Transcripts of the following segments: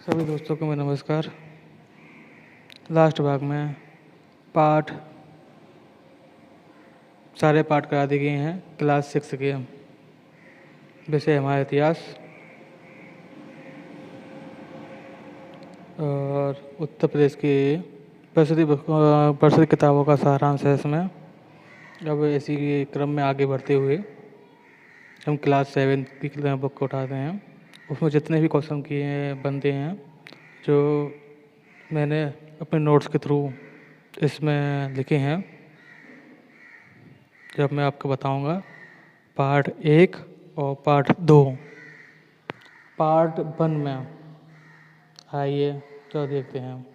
सभी दोस्तों को मेरा नमस्कार। लास्ट भाग में पाठ सारे पाठ करा दिए गए हैं क्लास 6 के। विषय हमारा इतिहास और उत्तर प्रदेश की प्रसिद्ध किताबों का सारांश है इसमें। अब इसी के क्रम में आगे बढ़ते हुए हम क्लास 7 की बुक को उठाते हैं। उसमें जितने भी क्वेश्चन किए बनते हैं जो मैंने अपने नोट्स के थ्रू इसमें लिखे हैं, जब मैं आपको बताऊंगा पार्ट 1 और पार्ट 2। पार्ट 1 में आइए तो देखते हैं।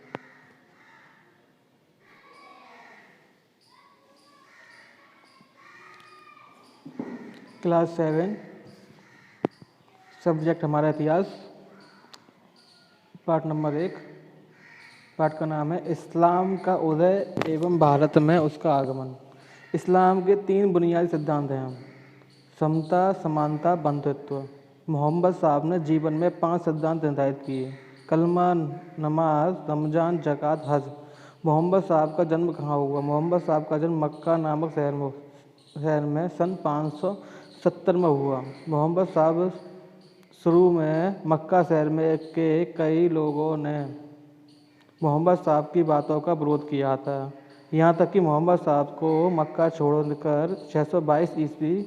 क्लास 7 सब्जेक्ट हमारा इतिहास। Part number 1। पार्ट का नाम है इस्लाम का उदय एवं भारत में उसका आगमन। इस्लाम के 3 बुनियादी सिद्धांत हैं: समता, समानता, बंधुत्व। मोहम्मद साहब ने जीवन में 5 सिद्धांत निर्धारित किए: कलमा, नमाज, रमजान, ज़कात, हज। मोहम्मद साहब का जन्म कहाँ हुआ? मोहम्मद साहब का जन्म मक्का नामक शहर में सन 570 में हुआ। मोहम्मद साहब शुरू में मक्का शहर में के कई लोगों ने मोहम्मद साहब की बातों का विरोध किया था, यहाँ तक कि मोहम्मद साहब को मक्का छोड़कर 622 ईस्वी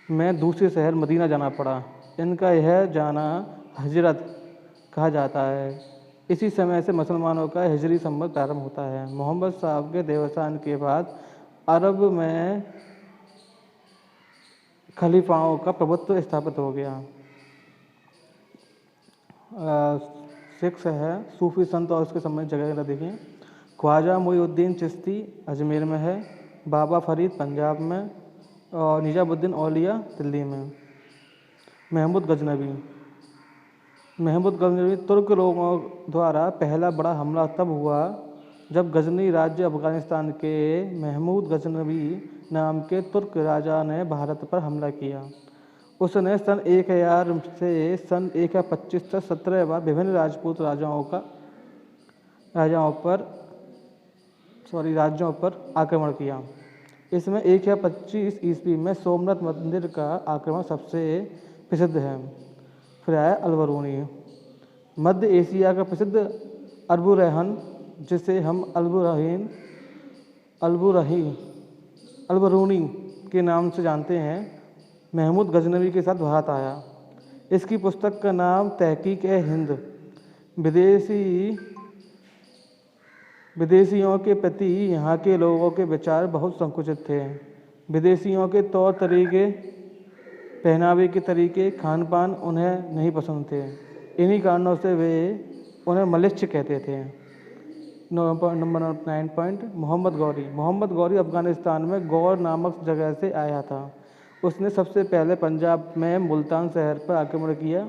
में दूसरे शहर मदीना जाना पड़ा। इनका यह जाना हिजरत कहा जाता है। इसी समय से मुसलमानों का हिजरी संवत प्रारंभ होता है। मोहम्मद साहब के देवसान के बाद अरब में खलीफाओं का प्रभुत्व स्थापित हो गया। 6 है सूफी संत और उसके संबंधित जगह देखिए। ख्वाजा मोइनुद्दीन चिश्ती अजमेर में है, बाबा फरीद पंजाब में और निजामुद्दीन औलिया दिल्ली में। महमूद गजनवी तुर्क लोगों द्वारा पहला बड़ा हमला तब हुआ जब गजनी राज्य अफगानिस्तान के महमूद गजनवी नाम के तुर्क राजा ने भारत पर हमला किया। उसने सन 1000 से सन 1025 तक 17 बार विभिन्न राजपूत राज्यों पर आक्रमण किया। इसमें 1025 ईस्वी में सोमनाथ मंदिर का आक्रमण सबसे प्रसिद्ध है। फिर आया अलबरूनी। मध्य एशिया का प्रसिद्ध अल्बुरैहन, जिसे हम अलबरूनी के नाम से जानते हैं, महमूद गजनवी के साथ भारत आया। इसकी पुस्तक का नाम तहकीक-ए-हिंद। विदेशियों के प्रति यहाँ के लोगों के विचार बहुत संकुचित थे। विदेशियों के तौर तरीके, पहनावे के तरीके, खान पान उन्हें नहीं पसंद थे। इन्हीं कारणों से वे उन्हें मलेच्छ कहते थे। नंबर 9 मोहम्मद गौरी अफगानिस्तान में गौर नामक जगह से आया था। उसने सबसे पहले पंजाब में मुल्तान शहर पर आक्रमण किया,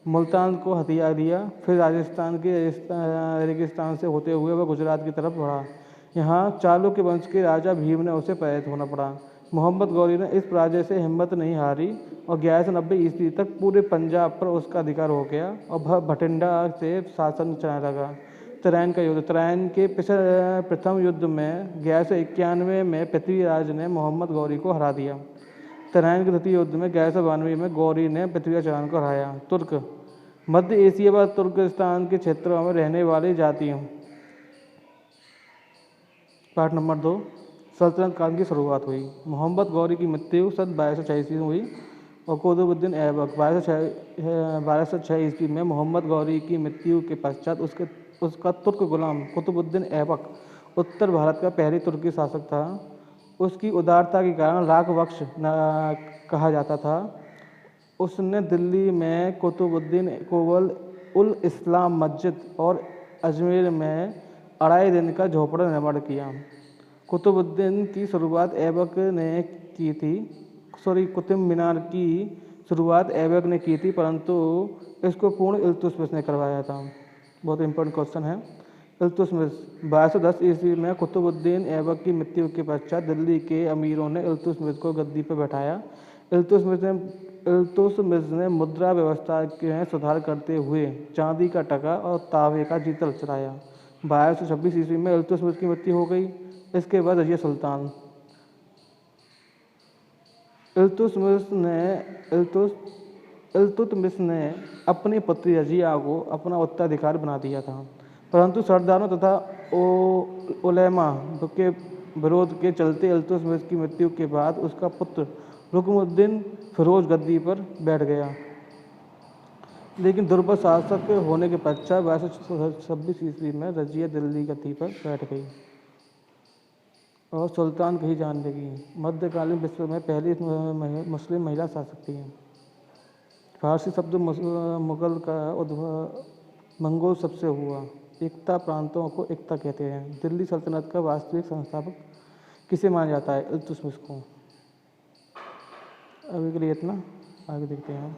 मुल्तान को हथियार दिया। फिर राजस्थान के रेगिस्तान से होते हुए वह गुजरात की तरफ बढ़ा। यहाँ चालुक्य वंश के राजा भीम ने उसे पराजित होना पड़ा। मोहम्मद गौरी ने इस पराजय से हिम्मत नहीं हारी और 1190 ईस्वी तक पूरे पंजाब पर उसका अधिकार हो गया और भटिंडा से शासन चलाने लगा। तराइन का युद्ध। तराइन के प्रथम युद्ध में 1191 में पृथ्वीराज ने मोहम्मद गौरी को हरा दिया। तराइन के द्वितीय युद्ध में 1192 में गौरी ने पृथ्वीराज चौहान को हराया। तुर्क। मध्य एशिया व तुर्किस्तान के क्षेत्रों में रहने वाली जातियों। Part number 2। सल्तनत काल की शुरुआत हुई। मोहम्मद गौरी की मृत्यु सन 1206 ईस्वी में हुई और कुतुबुद्दीन ऐबक 1206 ईस्वी में। मोहम्मद गौरी की मृत्यु के पश्चात उसका तुर्क गुलाम कुतुबुद्दीन ऐबक उत्तर भारत का पहली तुर्की शासक था। उसकी उदारता के कारण राघवक्ष कहा जाता था। उसने दिल्ली में कुतुबुद्दीन कोवल उल इस्लाम मस्जिद और अजमेर में 2.5 दिन का झोपड़ा निर्माण किया। कुतुबुद्दीन की शुरुआत ऐबक ने की थी। कुतुब मीनार की शुरुआत ऐबक ने की थी, परंतु इसको पूर्ण इल्तुतमिश ने करवाया था। बहुत इंपॉर्टेंट क्वेश्चन है। इल्तुतमिश 1210 ईस्वी में कुतुबुद्दीन ऐबक की मृत्यु के पश्चात दिल्ली के अमीरों ने इल्तुतमिश को गद्दी पर बैठाया। इल्तुतमिश ने इल्तुतमिश ने मुद्रा व्यवस्था में सुधार करते हुए चांदी का टका और तांबे का जीतल चलाया। 1226 ईस्वी में इल्तुतमिश की मृत्यु हो गई। इसके बाद रजिया सुल्तान। इल्तुतमिश ने अपनी पुत्री रजिया को अपना उत्तराधिकारी बना दिया था, परंतु सरदारों तथा उलेमा के विरोध के चलते इल्तुतमिश की मृत्यु के बाद उसका पुत्र रुकनुद्दीन फिरोज गद्दी पर बैठ गया। लेकिन दुर्बल शासक होने के पश्चात 1226 ईस्वी में रजिया दिल्ली गद्दी पर बैठ गई और सुल्तान की जान लगी। मध्यकालीन विश्व में पहली मुस्लिम महिला शासक थी। फारसी शब्द मुगल का उद्भव मंगोल शब्द से हुआ। एकता प्रांतों को एकता कहते हैं। दिल्ली सल्तनत का वास्तविक संस्थापक किसे माना जाता है? इल्तुतमिश को। अभी के लिए इतना, आगे देखते हैं।